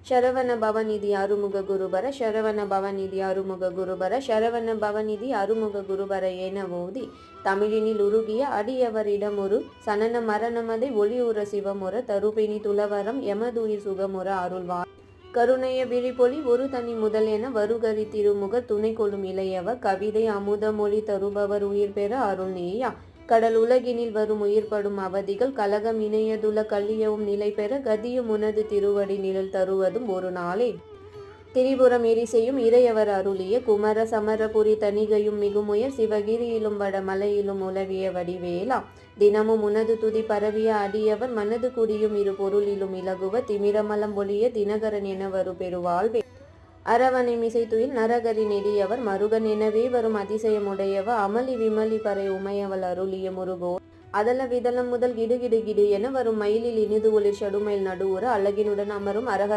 ಶರವಣ ಭವನಿಧಿ ಅರುಮುಗ ಗುರುಬರ ಶರವಣ ಭವನಿಧಿ ಅರುಮುಗ ಗುರುಬರ ಶರವಣ ಭವನಿಧಿ ಅರುಮುಗ ಗುರುಬರ என ஓதி தமிழினில் உருகிய அடியவரிடமொரு சனன மரணமதை ஒளியுற சிவமுற தருபினி துளவரம் எமதுயிர் சுகமுற அருள்வார் கருணைய விழிப்பொலி ஒரு தனி முதல் என வருகரி திருமுகர் துணை கொள்ளும் இளையவர் கவிதை அமுத மொழி தருபவர் உயிர் பெற அருள் நேயா கடல் உலகினில் வரும் உயிர்படும் அவதிகள் கலகம் இணையதுல கல்லியவும் நிலை பெற கதியும் உனது திருவடி நிழல் தருவதும் ஒரு நாளே திரிபுரம் எரிசையும் இறையவர் அருளிய குமர சமரபுரி தணிகையும் மிகுமுயர் சிவகிரியிலும் வட மலையிலும் உலவிய வடிவேலா தினமும் உனது துதி பரவிய அடியவர் மனது குடியும் இரு பொருளிலும் இலகுவ திமிரமலம் ஒளிய தினகரன் என வரு பெருவாழ்வே அரவணை மிசைத்துயில் நரகரி நெடியவர் மருகன் எனவே வரும் அதிசயமுடையவ அமளி விமலி பறை உமையவள் அருளிய முருகோ அதல விதலம் முதல் கிடு கிடு கிடு என வரும் மயிலில் இனிது ஒளிர் ஷடுமயில் நடுவுற அழகினுடன் அமரும் அரகர